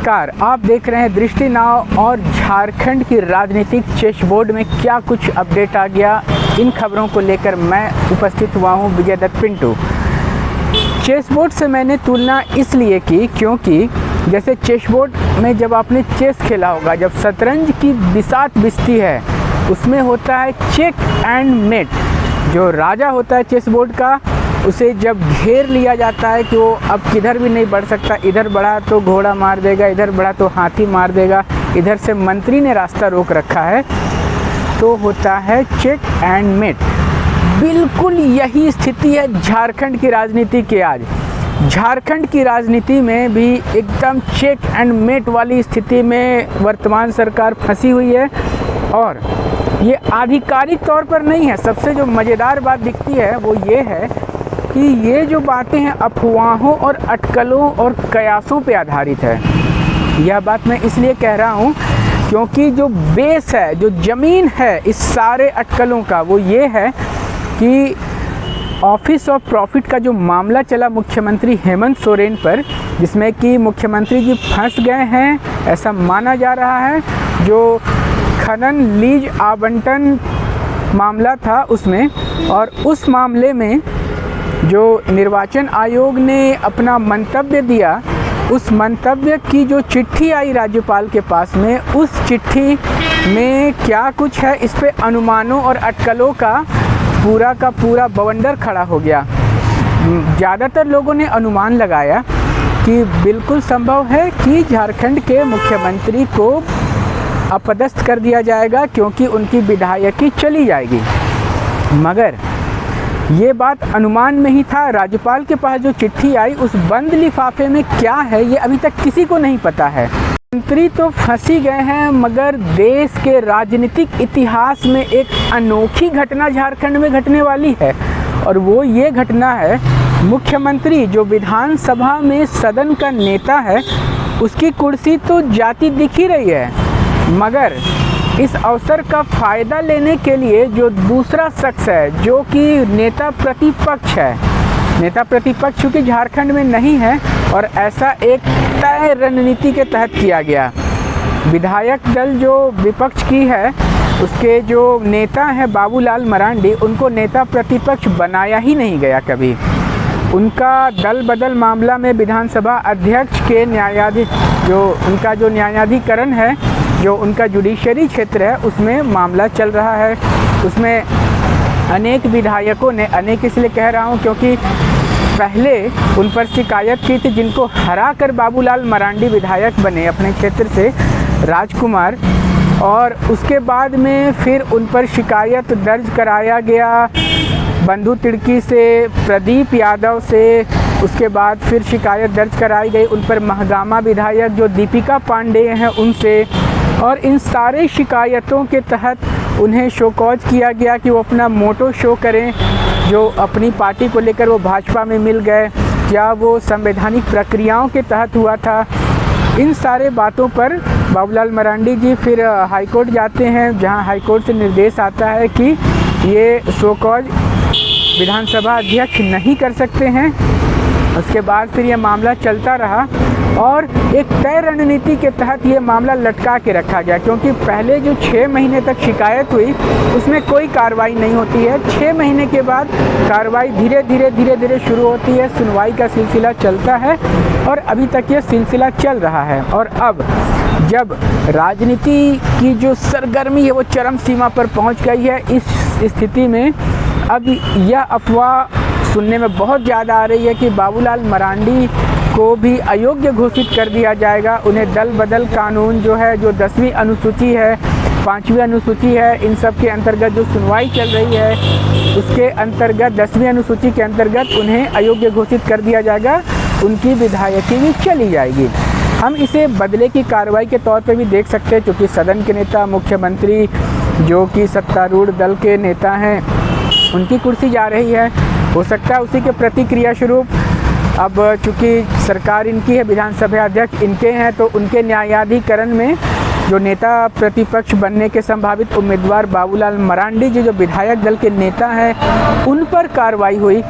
नमस्कार, आप देख रहे हैं दृष्टि नाव और झारखंड की राजनीतिक चेसबोर्ड में क्या कुछ अपडेट आ गया, इन खबरों को लेकर मैं उपस्थित हुआ हूं विजय दत्त पिंटू। चेसबोर्ड से मैंने तुलना इसलिए की क्योंकि जैसे चेसबोर्ड में जब आपने चेस खेला होगा, जब शतरंज की बिसात बिछती है उसमें होता है चेक एंड मेट। जो राजा होता है चेसबोर्ड का, उसे जब घेर लिया जाता है कि वो अब किधर भी नहीं बढ़ सकता, इधर बढ़ा तो घोड़ा मार देगा, इधर बढ़ा तो हाथी मार देगा, इधर से मंत्री ने रास्ता रोक रखा है, तो होता है चेक एंड मेट। बिल्कुल यही स्थिति है झारखंड की राजनीति के आज। झारखंड की राजनीति में भी एकदम चेक एंड मेट वाली स्थिति में वर्तमान सरकार फंसी हुई है। और ये आधिकारिक तौर पर नहीं है। सबसे जो मज़ेदार बात दिखती है वो ये है कि ये जो बातें हैं अफवाहों और अटकलों और कयासों पे आधारित है। यह बात मैं इसलिए कह रहा हूँ क्योंकि जो बेस है, जो ज़मीन है इस सारे अटकलों का, वो ये है कि ऑफिस ऑफ प्रॉफिट का जो मामला चला मुख्यमंत्री हेमंत सोरेन पर, जिसमें कि मुख्यमंत्री जी फंस गए हैं ऐसा माना जा रहा है। जो खनन लीज आवंटन मामला था उसमें, और उस मामले में जो निर्वाचन आयोग ने अपना मंतव्य दिया, उस मंतव्य की जो चिट्ठी आई राज्यपाल के पास में, उस चिट्ठी में क्या कुछ है इस पे अनुमानों और अटकलों का पूरा बवंडर खड़ा हो गया। ज़्यादातर लोगों ने अनुमान लगाया कि बिल्कुल संभव है कि झारखंड के मुख्यमंत्री को अपदस्थ कर दिया जाएगा क्योंकि उनकी विधायकी चली जाएगी। मगर ये बात अनुमान में ही था। राज्यपाल के पास जो चिट्ठी आई उस बंद लिफाफे में क्या है ये अभी तक किसी को नहीं पता है। मंत्री तो फंसी गए हैं, मगर देश के राजनीतिक इतिहास में एक अनोखी घटना झारखंड में घटने वाली है। और वो ये घटना है, मुख्यमंत्री जो विधानसभा में सदन का नेता है, उसकी कुर्सी तो जाती दिख ही रही है, मगर इस अवसर का फ़ायदा लेने के लिए जो दूसरा शख्स है, जो कि नेता प्रतिपक्ष है, नेता प्रतिपक्ष चूँकि झारखंड में नहीं है, और ऐसा एक तय रणनीति के तहत किया गया। विधायक दल जो विपक्ष की है, उसके जो नेता हैं बाबूलाल मरांडी, उनको नेता प्रतिपक्ष बनाया ही नहीं गया कभी। उनका दल बदल मामला में विधानसभा अध्यक्ष के उनका जो न्यायाधिकरण है, जो उनका जुडिशरी क्षेत्र है, उसमें मामला चल रहा है। उसमें अनेक विधायकों ने, अनेक इसलिए कह रहा हूँ क्योंकि पहले उन पर शिकायत की थी, जिनको हरा कर बाबूलाल मरांडी विधायक बने अपने क्षेत्र से, राजकुमार, और उसके बाद में फिर उन पर शिकायत दर्ज कराया गया बंधु तिड़की से, प्रदीप यादव से। उसके बाद फिर शिकायत दर्ज कराई गई उन पर महगामा विधायक जो दीपिका पांडेय हैं उनसे, और इन सारे शिकायतों के तहत उन्हें शोकॉज किया गया कि वो अपना मोटो शो करें। जो अपनी पार्टी को लेकर वो भाजपा में मिल गए, क्या वो संवैधानिक प्रक्रियाओं के तहत हुआ था। इन सारे बातों पर बाबूलाल मरांडी जी फिर हाईकोर्ट जाते हैं, जहां हाईकोर्ट से निर्देश आता है कि ये शोकॉज विधानसभा अध्यक्ष नहीं कर सकते हैं। उसके बाद फिर ये मामला चलता रहा और एक तय रणनीति के तहत ये मामला लटका के रखा गया, क्योंकि पहले जो 6 महीने तक शिकायत हुई उसमें कोई कार्रवाई नहीं होती है। 6 महीने के बाद कार्रवाई धीरे धीरे शुरू होती है, सुनवाई का सिलसिला चलता है, और अभी तक ये सिलसिला चल रहा है। और अब जब राजनीति की जो सरगर्मी है वो चरम सीमा पर पहुँच गई है, इस स्थिति में अब यह अफवाह सुनने में बहुत ज़्यादा आ रही है कि बाबूलाल मरांडी को भी अयोग्य घोषित कर दिया जाएगा। उन्हें दल बदल कानून जो है, जो 10वीं अनुसूची है, 5वीं अनुसूची है, इन सब के अंतर्गत जो सुनवाई चल रही है, उसके अंतर्गत 10वीं अनुसूची के अंतर्गत उन्हें अयोग्य घोषित कर दिया जाएगा, उनकी विधायकी भी चली जाएगी। हम इसे बदले की कार्रवाई के तौर पर भी देख सकते हैं, क्योंकि सदन के नेता मुख्यमंत्री जो कि सत्तारूढ़ दल के नेता हैं, उनकी कुर्सी जा रही है। हो सकता है उसी के प्रतिक्रिया स्वरूप अब चूँकि सरकार इनकी है, विधानसभा अध्यक्ष इनके हैं, तो उनके न्यायाधिकरण में जो नेता प्रतिपक्ष बनने के संभावित उम्मीदवार बाबूलाल मरांडी जी जो विधायक दल के नेता हैं, उन पर कार्रवाई हुई।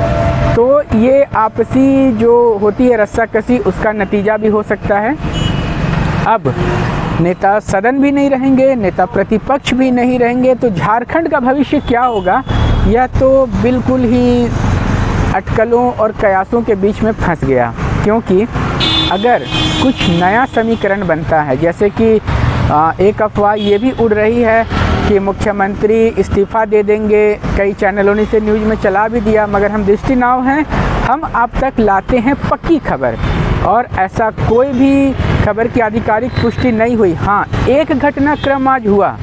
तो ये आपसी जो होती है रस्साकसी, उसका नतीजा भी हो सकता है। अब नेता सदन भी नहीं रहेंगे, नेता प्रतिपक्ष भी नहीं रहेंगे, तो झारखंड का भविष्य क्या होगा, यह तो बिल्कुल ही अटकलों और कयासों के बीच में फंस गया। क्योंकि अगर कुछ नया समीकरण बनता है, जैसे कि एक अफवाह ये भी उड़ रही है कि मुख्यमंत्री इस्तीफ़ा दे देंगे, कई चैनलों ने इसे न्यूज़ में चला भी दिया, मगर हम दृष्टि नाव हैं, हम आप तक लाते हैं पक्की खबर, और ऐसा कोई भी खबर की आधिकारिक पुष्टि नहीं हुई। हाँ, एक घटनाक्रम आज हुआ,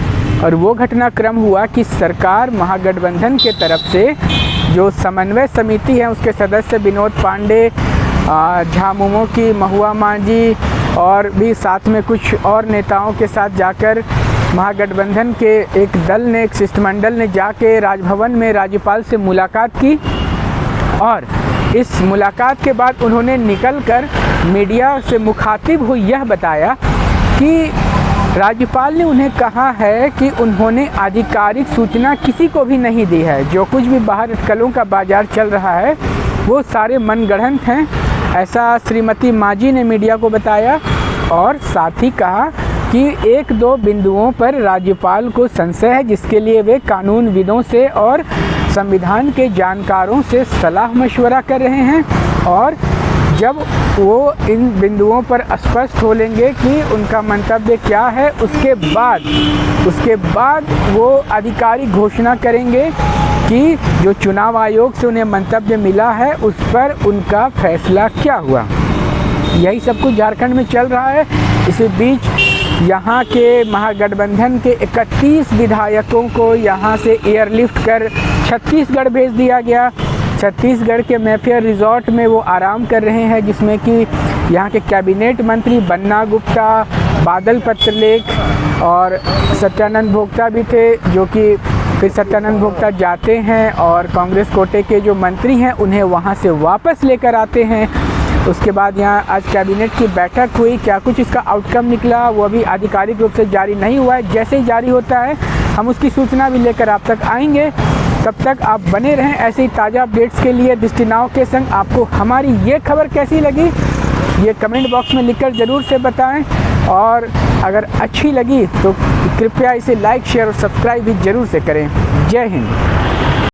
और वो घटनाक्रम हुआ कि सरकार महागठबंधन के तरफ से जो समन्वय समिति है उसके सदस्य विनोद पांडे, झामुमो की महुआ मांझी और भी साथ में कुछ और नेताओं के साथ जाकर महागठबंधन के एक दल ने, एक शिष्टमंडल ने जाके राजभवन में राज्यपाल से मुलाकात की, और इस मुलाकात के बाद उन्होंने निकलकर मीडिया से मुखातिब हुई यह बताया कि राज्यपाल ने उन्हें कहा है कि उन्होंने आधिकारिक सूचना किसी को भी नहीं दी है, जो कुछ भी बाहर अटकलों का बाजार चल रहा है वो सारे मनगढ़ंत हैं, ऐसा श्रीमती मांझी ने मीडिया को बताया। और साथ ही कहा कि एक दो बिंदुओं पर राज्यपाल को संशय है, जिसके लिए वे कानूनविदों से और संविधान के जानकारों से सलाह मशवरा कर रहे हैं, और जब वो इन बिंदुओं पर स्पष्ट हो लेंगे कि उनका मंतव्य क्या है, उसके बाद वो आधिकारिक घोषणा करेंगे कि जो चुनाव आयोग से उन्हें मंतव्य मिला है उस पर उनका फैसला क्या हुआ। यही सब कुछ झारखंड में चल रहा है। इसी बीच यहाँ के महागठबंधन के 31 विधायकों को यहाँ से एयरलिफ्ट कर छत्तीसगढ़ भेज दिया गया। छत्तीसगढ़ के मैफेयर रिजॉर्ट में वो आराम कर रहे हैं, जिसमें कि यहाँ के कैबिनेट मंत्री बन्ना गुप्ता, बादल पत्रलेख और सत्यानंद भोक्ता भी थे, जो कि फिर सत्यानंद भोक्ता जाते हैं और कांग्रेस कोटे के जो मंत्री हैं उन्हें वहाँ से वापस लेकर आते हैं। उसके बाद यहाँ आज कैबिनेट की बैठक हुई, क्या कुछ इसका आउटकम निकला वो अभी आधिकारिक रूप से जारी नहीं हुआ है। जैसे ही जारी होता है हम उसकी सूचना भी लेकर आप तक आएंगे। तब तक आप बने रहें ऐसे ही ताज़ा अपडेट्स के लिए दृष्टि नाव के संग। आपको हमारी ये खबर कैसी लगी ये कमेंट बॉक्स में लिखकर ज़रूर से बताएं, और अगर अच्छी लगी तो कृपया इसे लाइक, शेयर और सब्सक्राइब भी ज़रूर से करें। जय हिंद।